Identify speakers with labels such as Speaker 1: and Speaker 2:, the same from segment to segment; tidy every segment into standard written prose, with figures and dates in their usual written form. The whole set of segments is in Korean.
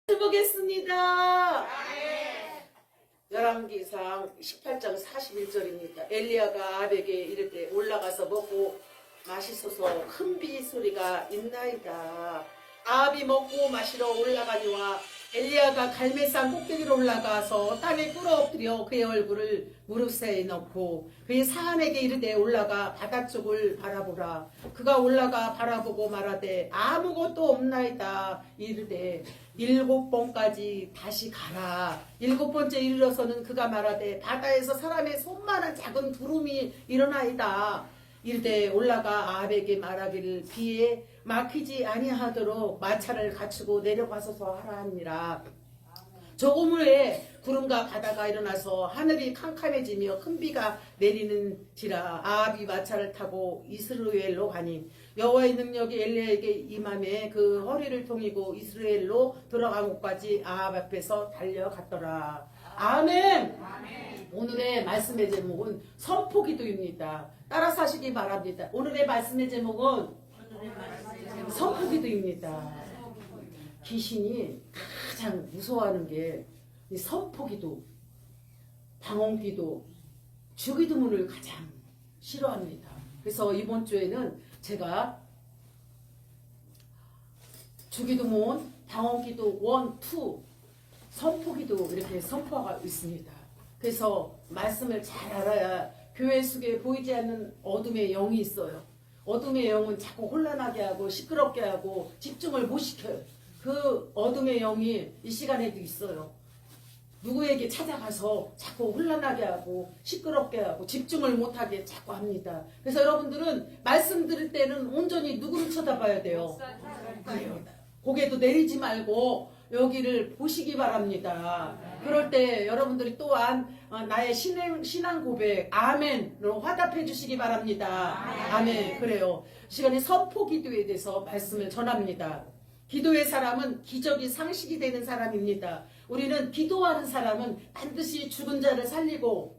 Speaker 1: 보겠습니다. 열왕기상 18장 41절입니다. 엘리야가 아합에게 이르되 올라가서 먹고 마시소서 큰 비 소리가 있나이다. 아합이 먹고 마시러 올라가니와 엘리야가 갈멜산 꼭대기로 올라가서 땅에 꿇어엎드려 그의 얼굴을 무릎새에 넣고 그의 사안에게 이르되 올라가 바다 쪽을 바라보라. 그가 올라가 바라보고 말하되 아무것도 없나이다. 이르되 7번까지 다시 가라. 7번째 이르러서는 그가 말하되 바다에서 사람의 손만한 작은 구름이 일어나이다. 이르되 올라가 아합에게 말하기를 비에 막히지 아니하도록 마차를 갖추고 내려가소서 하라 하니라. 조금 후에 구름과 바다가 일어나서 하늘이 캄캄해지며 큰 비가 내리는지라. 아합이 마차를 타고 이스라엘로 가니 여호와의 능력이 엘리야에게 임함에 그 허리를 통이고 이스라엘로 돌아간 곳까지 아합 앞에서 달려갔더라. 아멘. 오늘의 말씀의 제목은 선포기도입니다. 따라서 하시기 바랍니다. 오늘의 말씀의 제목은 선포기도입니다. 귀신이 가장 무서워하는 게 이 선포기도, 방언기도, 주기도문을 가장 싫어합니다. 그래서 이번 주에는 제가 주기도문, 방언기도 1, 2, 선포기도 이렇게 선포하고 있습니다. 그래서 말씀을 잘 알아야 교회 속에 보이지 않는 어둠의 영이 있어요. 어둠의 영은 자꾸 혼란하게 하고 시끄럽게 하고 집중을 못 시켜요. 그 어둠의 영이 이 시간에도 있어요. 누구에게 찾아가서 자꾸 혼란하게 하고 시끄럽게 하고 집중을 못하게 자꾸 합니다. 그래서 여러분들은 말씀 들을 때는 온전히 누구를 쳐다봐야 돼요? 그래요. 고개도 내리지 말고 여기를 보시기 바랍니다. 그럴 때 여러분들이 또한 나의 신앙 고백 아멘으로 화답해 주시기 바랍니다. 아멘. 그래요. 시간에 선포 기도에 대해서 말씀을 전합니다. 기도의 사람은 기적이 상식이 되는 사람입니다. 우리는 기도하는 사람은 반드시 죽은 자를 살리고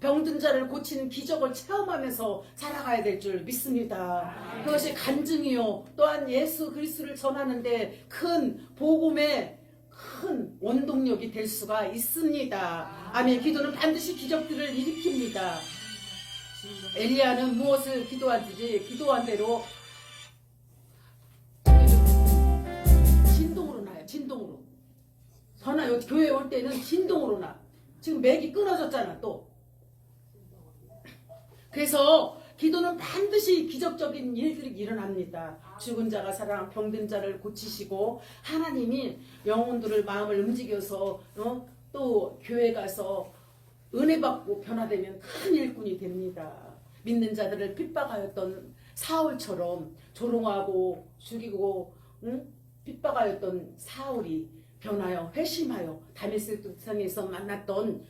Speaker 1: 병든 자를 고치는 기적을 체험하면서 살아가야 될 줄 믿습니다. 그것이 간증이요. 또한 예수 그리스도를 전하는데 큰 복음의 큰 원동력이 될 수가 있습니다. 아멘. 기도는 반드시 기적들을 일으킵니다. 엘리야는 무엇을 기도하든지 기도한 대로 진동으로 나요. 진동으로. 전화 교회 올 때는 진동으로 나. 지금 맥이 끊어졌잖아 또. 그래서 기도는 반드시 기적적인 일들이 일어납니다. 죽은 자가 살아 병든 자를 고치시고 하나님이 영혼들을 마음을 움직여서 또 교회 가서 은혜 받고 변화되면 큰 일꾼이 됩니다. 믿는 자들을 핍박하였던 사울처럼 조롱하고 죽이고 핍박하였던 사울이 변하여 회심하여 다메섹 성에서 만났던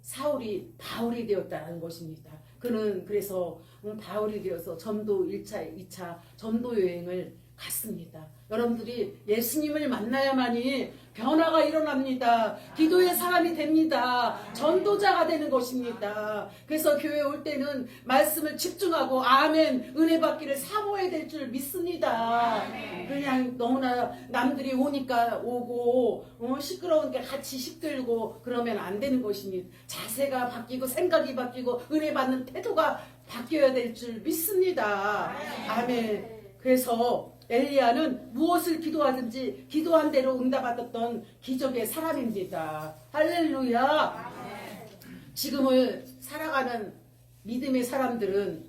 Speaker 1: 사울이 바울이 되었다는 것입니다. 그는 그래서 바울이 되어서 전도 1차, 2차 전도 여행을 갔습니다. 여러분들이 예수님을 만나야만이 변화가 일어납니다. 기도의 사람이 됩니다. 전도자가 되는 것입니다. 그래서 교회 올 때는 말씀을 집중하고 아멘 은혜 받기를 사모해야 될 줄 믿습니다. 그냥 너무나 남들이 오니까 오고 시끄러우니까 같이 시끌고 그러면 안 되는 것입니다. 자세가 바뀌고 생각이 바뀌고 은혜 받는 태도가 바뀌어야 될 줄 믿습니다. 아멘. 그래서 엘리야는 무엇을 기도하든지 기도한 대로 응답받았던 기적의 사람입니다. 할렐루야. 지금을 살아가는 믿음의 사람들은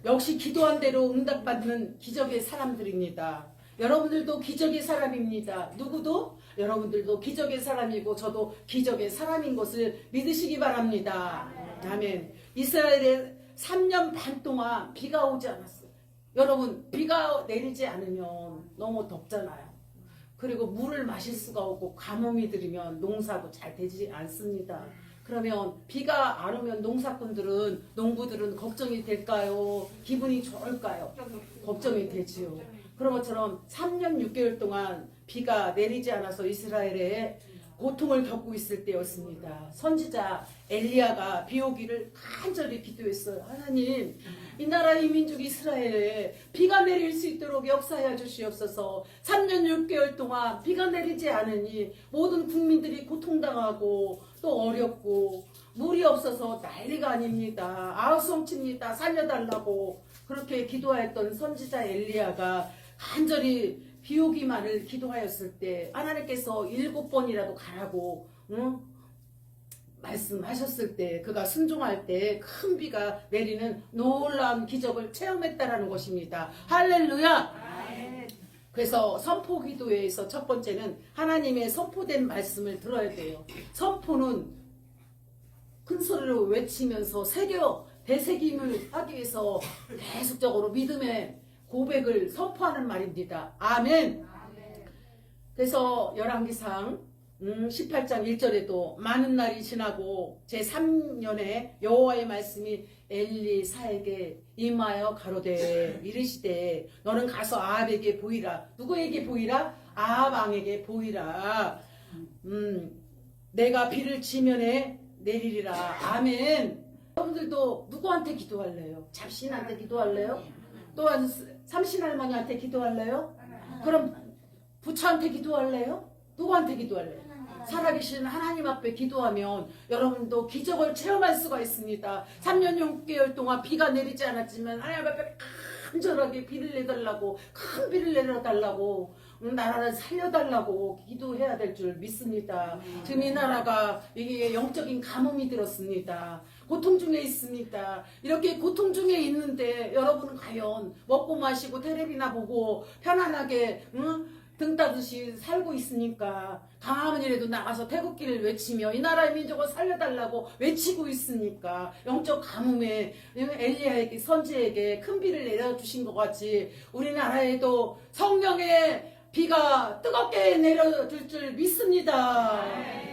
Speaker 1: 역시 기도한 대로 응답받는 기적의 사람들입니다. 여러분들도 기적의 사람입니다. 누구도? 여러분들도 기적의 사람이고 저도 기적의 사람인 것을 믿으시기 바랍니다. 아멘. 이스라엘에 3년 반 동안 비가 오지 않았어요. 여러분 비가 내리지 않으면 너무 덥잖아요. 그리고 물을 마실 수가 없고 가뭄이 들으면 농사도 잘 되지 않습니다. 그러면 비가 안 오면 농부들은 걱정이 될까요? 기분이 좋을까요? 걱정이 되지요. 그런 것처럼 3년 6개월 동안 비가 내리지 않아서 이스라엘에 고통을 겪고 있을 때였습니다. 선지자 엘리야가 비 오기를 간절히 기도했어요. 하나님, 이 나라 이 민족 이스라엘에 비가 내릴 수 있도록 역사하여 주시옵소서. 3년 6개월 동안 비가 내리지 않으니 모든 국민들이 고통당하고 또 어렵고 물이 없어서 난리가 아닙니다. 아우성칩니다. 살려달라고 그렇게 기도하였던 선지자 엘리야가 간절히 비 오기만을 기도하였을 때 하나님께서 7번이라도 가라고 말씀하셨을 때 그가 순종할 때 큰 비가 내리는 놀라운 기적을 체험했다라는 것입니다. 할렐루야. 그래서 선포 기도에서 첫 번째는 하나님의 선포된 말씀을 들어야 돼요. 선포는 큰 소리로 외치면서 되새김을 하기 위해서 계속적으로 믿음의 고백을 선포하는 말입니다. 아멘. 그래서 열왕기상 18장 1절에도 많은 날이 지나고 제3년에 여호와의 말씀이 엘리사에게 임하여 가로되 이르시되 너는 가서 아합에게 보이라. 누구에게 보이라? 아합 왕에게 보이라. 내가 비를 지면에 내리리라. 아멘. 여러분들도 누구한테 기도할래요? 잡신한테 기도할래요? 또한 삼신할머니한테 기도할래요? 그럼 부처한테 기도할래요? 누구한테 기도할래요? 살아계신 하나님 앞에 기도하면 여러분도 기적을 체험할 수가 있습니다. 3년 6개월 동안 비가 내리지 않았지만 하나님 앞에 간절하게 비를 내달라고, 큰 비를 내려달라고, 나라를 살려달라고 기도해야 될 줄 믿습니다. 지금 이 나라가 이게 영적인 가뭄이 들었습니다. 고통 중에 있습니다. 이렇게 고통 중에 있는데 여러분은 과연 먹고 마시고 텔레비나 보고 편안하게 등 따듯이 살고 있으니까 가만히라도 나가서 태극기를 외치며 이 나라의 민족을 살려달라고 외치고 있으니까 영적 가뭄에 엘리야에게 선지에게 큰 비를 내려주신 것 같이 우리나라에도 성령의 비가 뜨겁게 내려줄 줄 믿습니다.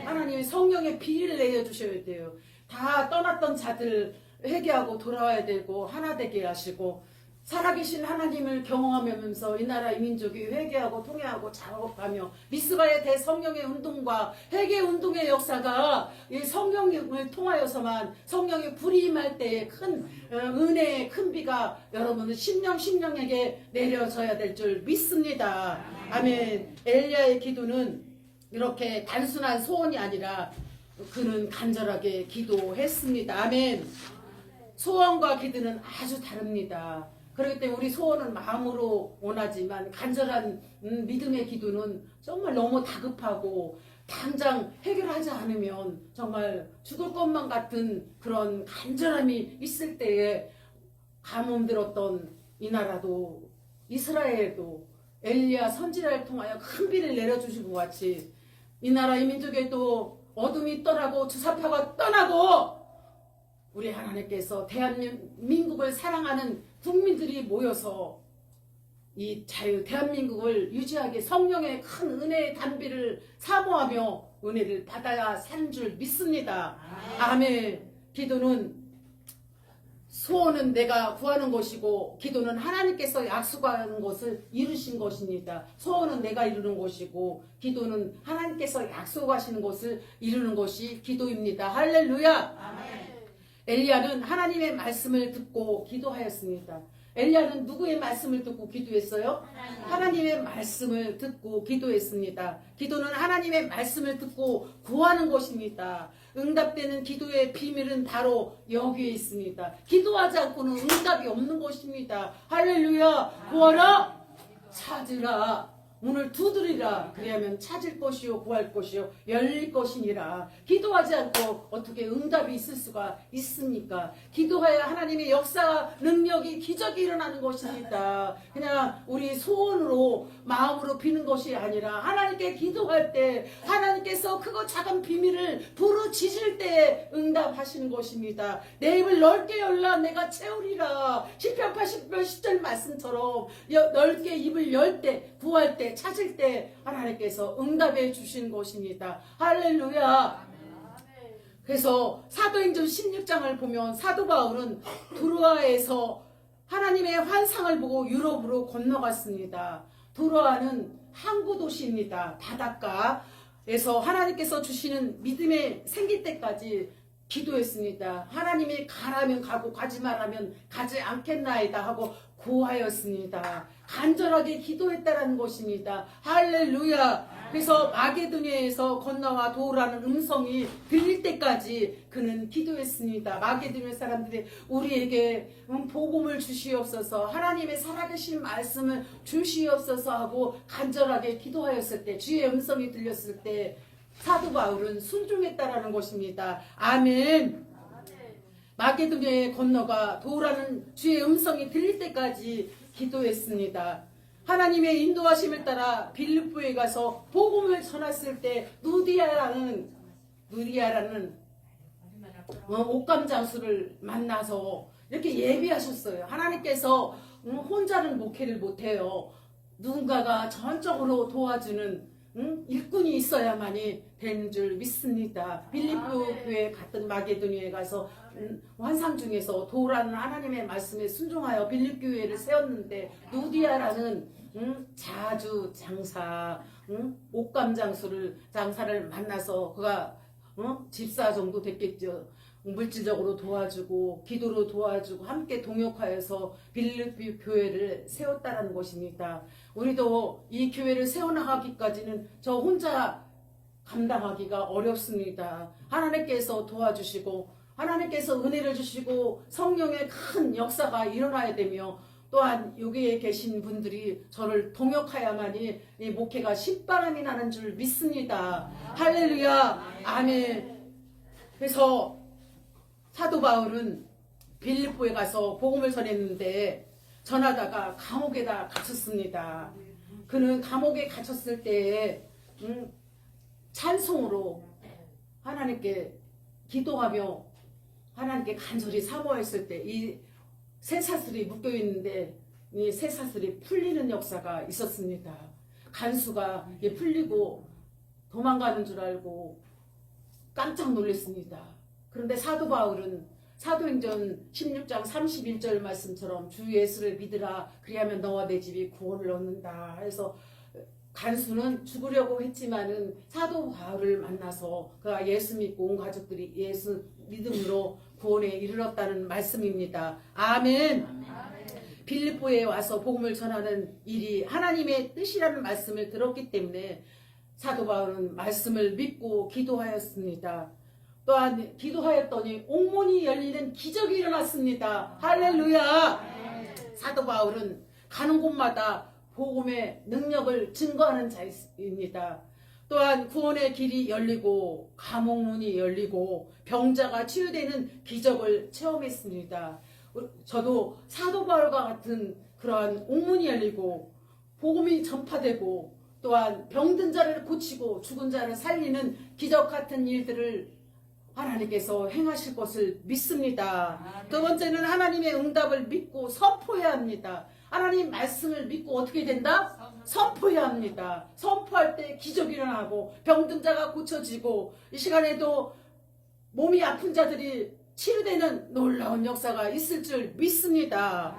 Speaker 1: 하나님이 성령의 비를 내려주셔야 돼요. 다 떠났던 자들 회개하고 돌아와야 되고 하나 되게 하시고 살아계신 하나님을 경험하면서 이 나라 이 민족이 회개하고 통회하고 작업하며 미스바의 대성령의 운동과 회개 운동의 역사가 이 성령을 통하여서만 성령의 불이 임할 때에 큰 은혜의 큰 비가 여러분은 심령에게 내려져야 될 줄 믿습니다. 아멘. 엘리야의 기도는 이렇게 단순한 소원이 아니라 그는 간절하게 기도했습니다. 아멘. 소원과 기도는 아주 다릅니다. 그렇기 때문에 우리 소원은 마음으로 원하지만 간절한 믿음의 기도는 정말 너무 다급하고 당장 해결하지 않으면 정말 죽을 것만 같은 그런 간절함이 있을 때에 가뭄 들었던 이 나라도 이스라엘도 엘리야 선지자를 통하여 큰 비를 내려주신 것 같이 이 나라 이 민족에도 어둠이 떠나고 주사파가 떠나고 우리 하나님께서 대한민국을 사랑하는 국민들이 모여서 이 대한민국을 유지하게 성령의 큰 은혜의 단비를 사모하며 은혜를 받아야 사는 줄 믿습니다. 아멘. 기도는 소원은 내가 구하는 것이고 기도는 하나님께서 약속하는 것을 이루신 것입니다. 소원은 내가 이루는 것이고 기도는 하나님께서 약속하시는 것을 이루는 것이 기도입니다. 할렐루야. 아멘. 엘리야는 하나님의 말씀을 듣고 기도하였습니다. 엘리야는 누구의 말씀을 듣고 기도했어요? 하나님의 말씀을 듣고 기도했습니다. 기도는 하나님의 말씀을 듣고 구하는 것입니다. 응답되는 기도의 비밀은 바로 여기에 있습니다. 기도하지 않고는 응답이 없는 것입니다. 할렐루야. 구하라 찾으라 문을 두드리라 그리하면 찾을 것이요 구할 것이요 열릴 것이니라. 기도하지 않고 어떻게 응답이 있을 수가 있습니까? 기도해야 하나님의 역사 능력이 기적이 일어나는 것입니다. 그냥 우리 소원으로 마음으로 비는 것이 아니라 하나님께 기도할 때 하나님께서 크고 작은 비밀을 부르짖을 때 응답하시는 것입니다. 내 입을 넓게 열라 내가 채우리라. 시편 80편 10절 말씀처럼 넓게 입을 열 때 구할 때 찾을 때 하나님께서 응답해 주신 것입니다. 할렐루야. 그래서 사도행전 16장을 보면 사도 바울은 두로아에서 하나님의 환상을 보고 유럽으로 건너갔습니다. 두로아는 항구 도시입니다. 바닷가 하나님께서 주시는 믿음에 생길 때까지 기도했습니다. 하나님이 가라면 가고 가지 말라면 가지 않겠나이다 하고 구하였습니다. 간절하게 기도했다라는 것입니다. 할렐루야. 그래서 마게도냐에서 건너와 도우라는 음성이 들릴 때까지 그는 기도했습니다. 마게도냐 사람들이 우리에게 복음을 주시옵소서, 하나님의 살아계신 말씀을 주시옵소서 하고 간절하게 기도하였을 때, 주의 음성이 들렸을 때 사도 바울은 순종했다라는 것입니다. 아멘. 마게도냐에 건너가 도우라는 주의 음성이 들릴 때까지 기도했습니다. 하나님의 인도하심을 따라 빌립보에 가서 복음을 전했을 때 누디아라는 옥감 장수를 만나서 이렇게 예비하셨어요. 하나님께서 혼자는 목회를 못해요. 누군가가 전적으로 도와주는 일꾼이 있어야만이 되는 줄 믿습니다. 빌립보 교회에 갔던 마게도니아에 가서 환상 중에서 도우라는 하나님의 말씀에 순종하여 빌립 교회를 세웠는데 누디아라는 자주 장사, 옥감 장사를 만나서 그가 집사 정도 됐겠죠. 물질적으로 도와주고 기도로 도와주고 함께 동역하여서 빌립보 교회를 세웠다라는 것입니다. 우리도 이 교회를 세워나가기까지는 저 혼자 감당하기가 어렵습니다. 하나님께서 도와주시고 하나님께서 은혜를 주시고 성령의 큰 역사가 일어나야 되며 또한 여기에 계신 분들이 저를 동역하야만이 이 목회가 신바람이 나는 줄 믿습니다. 할렐루야. 아멘. 그래서 사도 바울은 빌립보에 가서 복음을 전했는데 전하다가 감옥에다 갇혔습니다. 그는 감옥에 갇혔을 때에 찬송으로 하나님께 기도하며 하나님께 간절히 사모했을 때 이 쇠사슬이 묶여있는데 이 쇠사슬이 풀리는 역사가 있었습니다. 간수가 풀리고 도망가는 줄 알고 깜짝 놀랐습니다. 그런데 사도 바울은 사도행전 16장 31절 말씀처럼 주 예수를 믿으라 그리하면 너와 내 집이 구원을 얻는다 해서 간수는 죽으려고 했지만은 사도 바울을 만나서 그가 예수 믿고 온 가족들이 예수 믿음으로 구원에 이르렀다는 말씀입니다. 아멘. 빌립보에 와서 복음을 전하는 일이 하나님의 뜻이라는 말씀을 들었기 때문에 사도 바울은 말씀을 믿고 기도하였습니다. 또한 기도하였더니 옥문이 열리는 기적이 일어났습니다. 할렐루야. 사도 바울은 가는 곳마다 복음의 능력을 증거하는 자입니다. 또한 구원의 길이 열리고 감옥문이 열리고 병자가 치유되는 기적을 체험했습니다. 저도 사도 바울과 같은 그러한 옥문이 열리고 복음이 전파되고 또한 병든 자를 고치고 죽은 자를 살리는 기적 같은 일들을 하나님께서 행하실 것을 믿습니다. 두 번째는 하나님의 응답을 믿고 선포해야 합니다. 하나님 말씀을 믿고 어떻게 된다? 선포해야 합니다. 선포할 때 기적이 일어나고 병든 자가 고쳐지고 이 시간에도 몸이 아픈 자들이 치유되는 놀라운 역사가 있을 줄 믿습니다.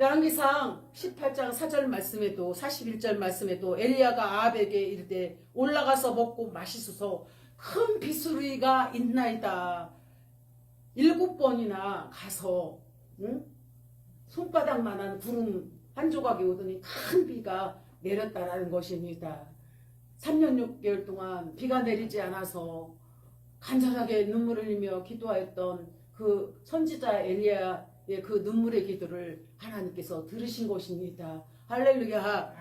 Speaker 1: 열왕기상 18장 4절 말씀에도 41절 말씀에도 엘리야가 아합에게 이르되 올라가서 먹고 마시소서 큰 비수리가 있나이다. 7번이나 가서 손바닥만한 구름 한 조각이 오더니 큰 비가 내렸다라는 것입니다. 3년 6개월 동안 비가 내리지 않아서 간절하게 눈물을 흘리며 기도하였던 그 선지자 엘리야의 그 눈물의 기도를 하나님께서 들으신 것입니다. 할렐루야.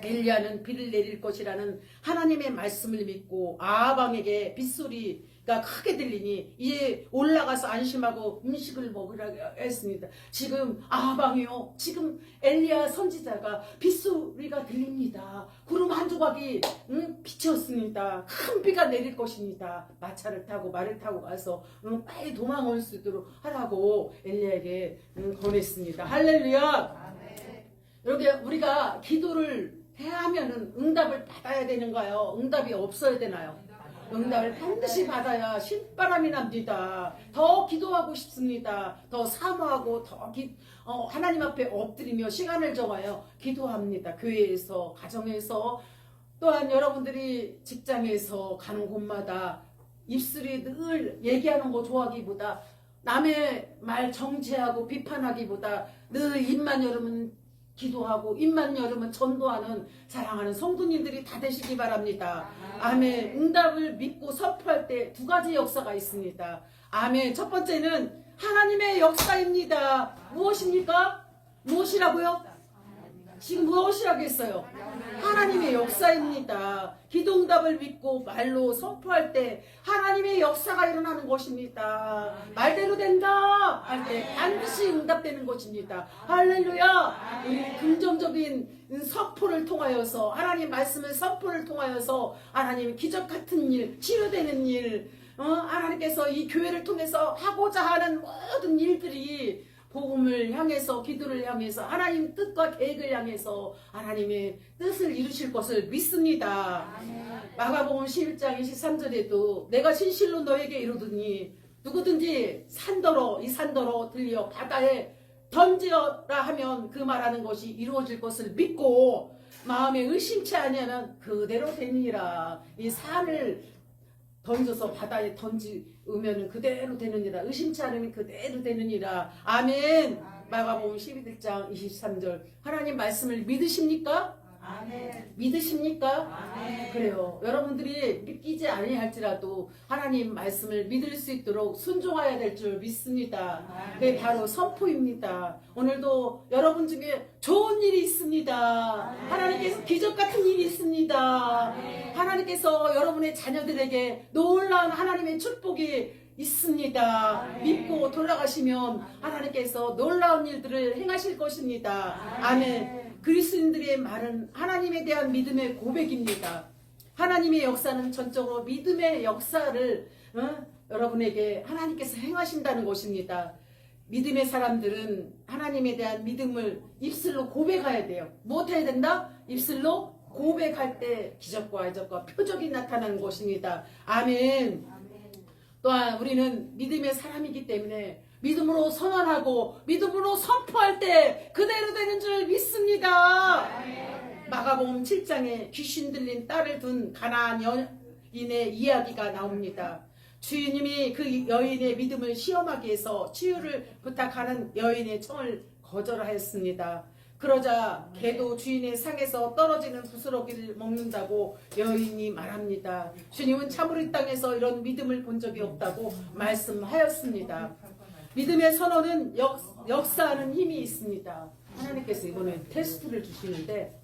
Speaker 1: 엘리야는 비를 내릴 것이라는 하나님의 말씀을 믿고 아합왕에게 빗소리가 크게 들리니 이에 올라가서 안심하고 음식을 먹으라고 했습니다. 지금 아합왕이요, 지금 엘리야 선지자가 빗소리가 들립니다. 구름 한 조각이 비쳤습니다. 큰 비가 내릴 것입니다. 마차를 타고 말을 타고 가서 빨리 도망올 수 있도록 하라고 엘리야에게 권했습니다. 할렐루야. 여러분, 우리가 기도를 해야 하면은 응답을 받아야 되는가요? 응답이 없어야 되나요? 응답을 반드시 받아야 신바람이 납니다. 더 기도하고 싶습니다. 더 사모하고 더 하나님 앞에 엎드리며 시간을 정하여 기도합니다. 교회에서, 가정에서, 또한 여러분들이 직장에서 가는 곳마다 입술이 늘 얘기하는 거 좋아하기보다 남의 말 정죄하고 비판하기보다 늘 입만 열으면 기도하고 입만 열으면 전도하는 사랑하는 성도님들이 다 되시기 바랍니다. 아멘. 응답을 믿고 선포할 때 두 가지 역사가 있습니다. 아멘. 첫 번째는 하나님의 역사입니다. 무엇입니까? 무엇이라고요? 지금 무엇이라고 했어요? 하나님의 역사입니다. 기도응답을 믿고 말로 선포할 때 하나님의 역사가 일어나는 것입니다. 말대로 된다 할 때 반드시 응답되는 것입니다. 할렐루야. 우리 긍정적인 선포를 통하여서 하나님 말씀을 선포를 통하여서 하나님 기적 같은 일, 치유되는 일, 하나님께서 이 교회를 통해서 하고자 하는 모든 일들이 복음을 향해서 기도를 향해서 하나님 뜻과 계획을 향해서 하나님의 뜻을 이루실 것을 믿습니다. 마가복음 11장 23절에도 내가 진실로 너에게 이르더니 누구든지 산더러 이 산더러 들려 바다에 던지어라 하면 그 말하는 것이 이루어질 것을 믿고 마음에 의심치 아니하면 그대로 되니라. 이 산을 던져서 바다에 던지면 그대로 되느니라. 의심치 않으면 그대로 되느니라. 아멘. 마가복음 11장 23절. 하나님 말씀을 믿으십니까?
Speaker 2: 아멘.
Speaker 1: 믿으십니까?
Speaker 2: 아멘.
Speaker 1: 그래요. 여러분들이 믿기지 아니할지라도 하나님 말씀을 믿을 수 있도록 순종해야 될 줄 믿습니다. 그게 바로 선포입니다. 오늘도 여러분 중에 좋은 일이 있습니다. 하나님께서 기적 같은 일이 있습니다. 하나님께서 여러분의 자녀들에게 놀라운 하나님의 축복이 있습니다. 믿고 돌아가시면 하나님께서 놀라운 일들을 행하실 것입니다. 아멘. 그리스도인들의 말은 하나님에 대한 믿음의 고백입니다. 하나님의 역사는 전적으로 믿음의 역사를 여러분에게 하나님께서 행하신다는 것입니다. 믿음의 사람들은 하나님에 대한 믿음을 입술로 고백해야 돼요. 무엇 해야 된다? 입술로 고백할 때 기적과 이적과 표적이 나타나는 것입니다. 아멘. 또한 우리는 믿음의 사람이기 때문에 믿음으로 선언하고 믿음으로 선포할 때 그대로 되는 줄 믿습니다. 마가복음 7장에 귀신 들린 딸을 둔 가나안 여인의 이야기가 나옵니다. 주인님이 그 여인의 믿음을 시험하기 위해서 치유를 부탁하는 여인의 청을 거절하였습니다. 그러자 개도 주인의 상에서 떨어지는 부스러기를 먹는다고 여인이 말합니다. 주님은 참으로 이 땅에서 이런 믿음을 본 적이 없다고 말씀하였습니다. 믿음의 선언은 역사하는 힘이 있습니다. 하나님께서 이번에 테스트를 주시는데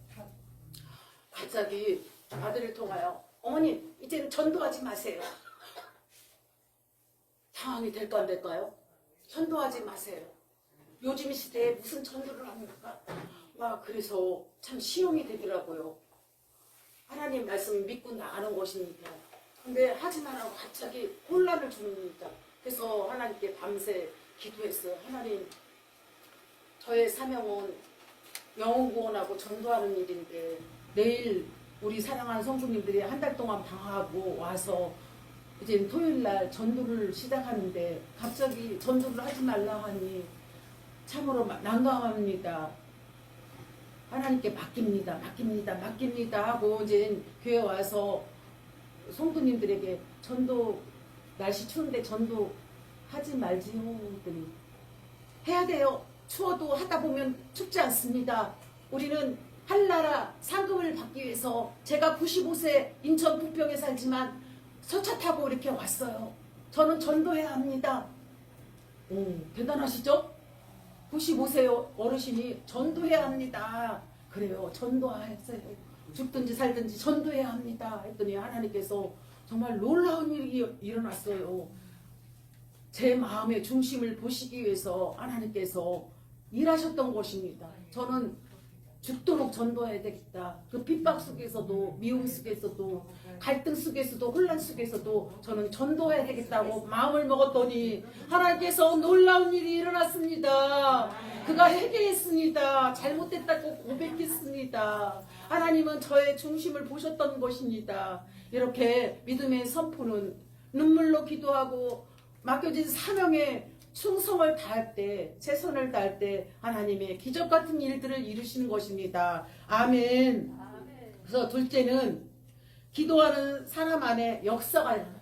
Speaker 1: 갑자기 아들을 통하여 어머니 이제는 전도하지 마세요. 상황이 될까 안 될까요? 전도하지 마세요. 요즘 시대에 무슨 전도를 합니까? 그래서 참 시험이 되더라고요. 하나님 말씀 믿고 나가는 것입니다. 근데 하지 말라고 갑자기 혼란을 줍니다. 그래서 하나님께 밤새 기도했어요. 하나님, 저의 사명은 영혼 구원하고 전도하는 일인데 내일 우리 사랑하는 성도님들이 한 달 동안 방학하고 와서 이제 토요일날 전도를 시작하는데 갑자기 전도를 하지 말라 하니 참으로 난감합니다. 하나님께 맡깁니다 하고 이제 교회 와서 성도님들에게 전도 날씨 추운데 전도 하지 말지요 했더니 해야 돼요. 추워도 하다 보면 춥지 않습니다. 우리는 한나라 상금을 받기 위해서 제가 95세 인천 부평에 살지만 서차 타고 이렇게 왔어요. 저는 전도해야 합니다. 대단하시죠? 95세 어르신이 전도해야 합니다. 그래요. 전도하세요. 죽든지 살든지 전도해야 합니다. 했더니 하나님께서 정말 놀라운 일이 일어났어요. 제 마음의 중심을 보시기 위해서 하나님께서 일하셨던 것입니다. 저는 죽도록 전도해야 되겠다. 그 핍박 속에서도 미움 속에서도 갈등 속에서도 혼란 속에서도 저는 전도해야 되겠다고 마음을 먹었더니 하나님께서 놀라운 일이 일어났습니다. 그가 회개했습니다. 잘못됐다고 고백했습니다. 하나님은 저의 중심을 보셨던 것입니다. 이렇게 믿음의 선포는 눈물로 기도하고 맡겨진 사명에 충성을 다할 때, 최선을 다할 때 하나님의 기적 같은 일들을 이루시는 것입니다. 아멘. 그래서 둘째는 기도하는 사람 안에 역사가 일어나요.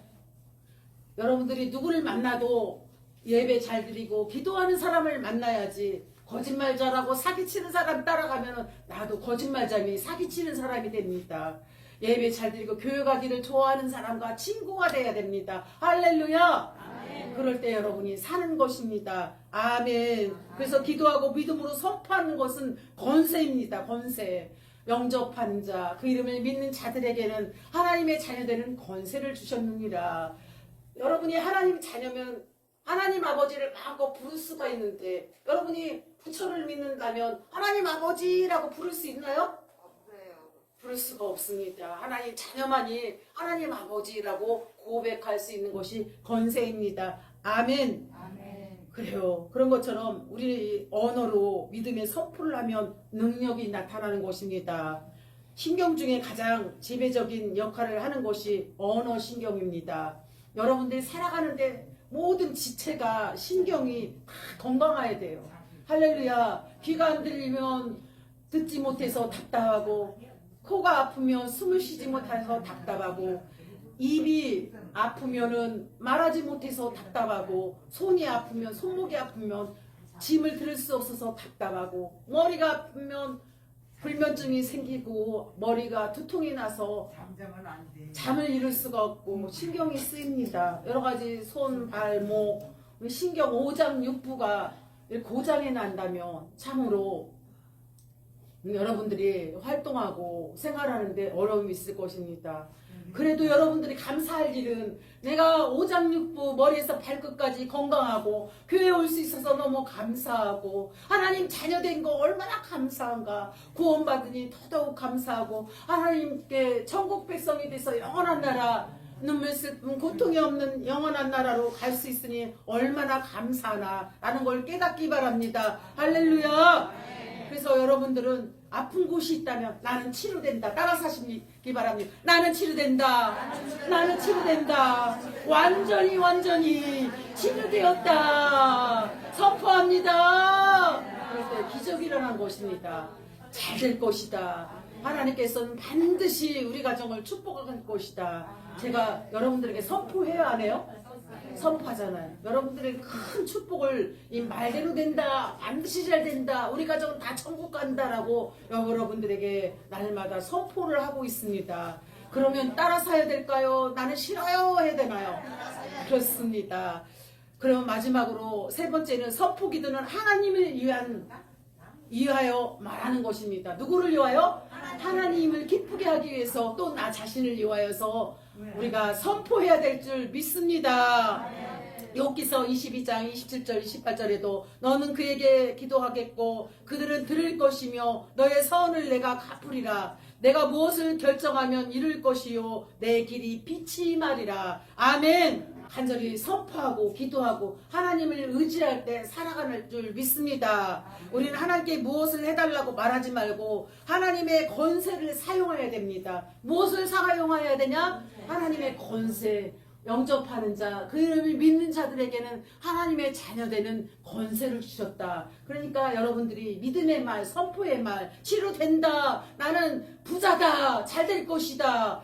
Speaker 1: 여러분들이 누구를 만나도 예배 잘 드리고 기도하는 사람을 만나야지. 거짓말 잘하고 사기치는 사람 따라가면 나도 거짓말자니 사기치는 사람이 됩니다. 예배 잘 드리고 교회 가기를 좋아하는 사람과 친구가 돼야 됩니다. 할렐루야. 아멘. 그럴 때 여러분이 사는 것입니다. 아멘. 그래서 기도하고 믿음으로 선포하는 것은 권세입니다. 권세. 영접한 자, 그 이름을 믿는 자들에게는 하나님의 자녀되는 권세를 주셨느니라. 여러분이 하나님 자녀면 하나님 아버지를 마음껏 부를 수가 있는데, 여러분이 부처를 믿는다면 하나님 아버지라고 부를 수 있나요? 부를 수가 없습니다. 하나님 자녀만이 하나님 아버지라고 고백할 수 있는 것이 권세입니다. 아멘. 아멘. 그래요. 그런 것처럼 우리 언어로 믿음의 선포를 하면 능력이 나타나는 것입니다. 신경 중에 가장 지배적인 역할을 하는 것이 언어 신경입니다. 여러분들이 살아가는데 모든 지체가 신경이 다 건강해야 돼요. 할렐루야. 귀가 안 들리면 듣지 못해서 답답하고, 코가 아프면 숨을 쉬지 못해서 답답하고, 입이 아프면은 말하지 못해서 답답하고, 손이 아프면, 손목이 아프면 짐을 들을 수 없어서 답답하고, 머리가 아프면 불면증이 생기고 머리가 두통이 나서 잠을 이룰 수가 없고 신경이 쓰입니다. 여러 가지 손, 발, 목, 신경 5장 6부가 고장이 난다면 참으로 여러분들이 활동하고 생활하는데 어려움이 있을 것입니다. 그래도 여러분들이 감사할 일은 내가 오장육부 머리에서 발끝까지 건강하고 교회에 올 수 있어서 너무 감사하고, 하나님 자녀된 거 얼마나 감사한가, 구원받으니 더더욱 감사하고, 하나님께 천국 백성이 돼서 영원한 나라, 눈물 슬픔 고통이 없는 영원한 나라로 갈 수 있으니 얼마나 감사하나 라는 걸 깨닫기 바랍니다. 할렐루야. 그래서 여러분들은 아픈 곳이 있다면 나는 치료된다. 따라서 하시기 바랍니다. 나는 치료된다. 나는 치료된다. 완전히 치료되었다. 선포합니다. 그럴 때 기적이 일어난 것입니다. 잘 될 것이다. 하나님께서는 반드시 우리 가정을 축복할 것이다. 제가 여러분들에게 선포해야 하네요. 선포하잖아요. 여러분들의 큰 축복을 이 말대로 된다, 반드시 잘 된다, 우리 가정은 다 천국 간다라고 여러분들에게 날마다 선포를 하고 있습니다. 그러면 따라서 해야 될까요? 나는 싫어요 해야 되나요? 그렇습니다. 그럼 마지막으로 세 번째는 선포 기도는 하나님을 위하여 말하는 것입니다. 누구를 위하여? 하나님을 기쁘게 하기 위해서, 또 나 자신을 위하여서 우리가 선포해야 될 줄 믿습니다. 욥기서 22장 27절 28절에도 너는 그에게 기도하겠고 그들은 들을 것이며 너의 서원을 내가 갚으리라. 내가 무엇을 결정하면 이룰 것이요 내 길이 빛이 말이라. 아멘. 간절히 선포하고 기도하고 하나님을 의지할 때 살아가는 줄 믿습니다. 우리는 하나님께 무엇을 해달라고 말하지 말고 하나님의 권세를 사용해야 됩니다. 무엇을 사용해야 되냐? 하나님의 권세. 영접하는 자, 그 이름을 믿는 자들에게는 하나님의 자녀되는 권세를 주셨다. 그러니까 여러분들이 믿음의 말, 선포의 말, 치료된다, 나는 부자다, 잘 될 것이다,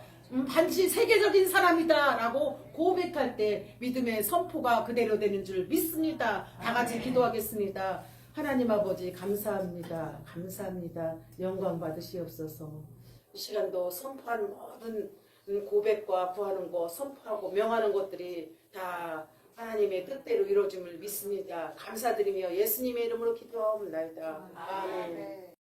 Speaker 1: 반드시 세계적인 사람이다 라고 고백할 때 믿음의 선포가 그대로 되는 줄 믿습니다. 다 같이 기도하겠습니다. 하나님 아버지 감사합니다. 감사합니다. 영광 받으시옵소서. 이 시간도 선포한 모든 고백과 구하는 것, 선포하고 명하는 것들이 다 하나님의 뜻대로 이루어짐을 믿습니다. 감사드리며 예수님의 이름으로 기도하옵나이다. 아멘.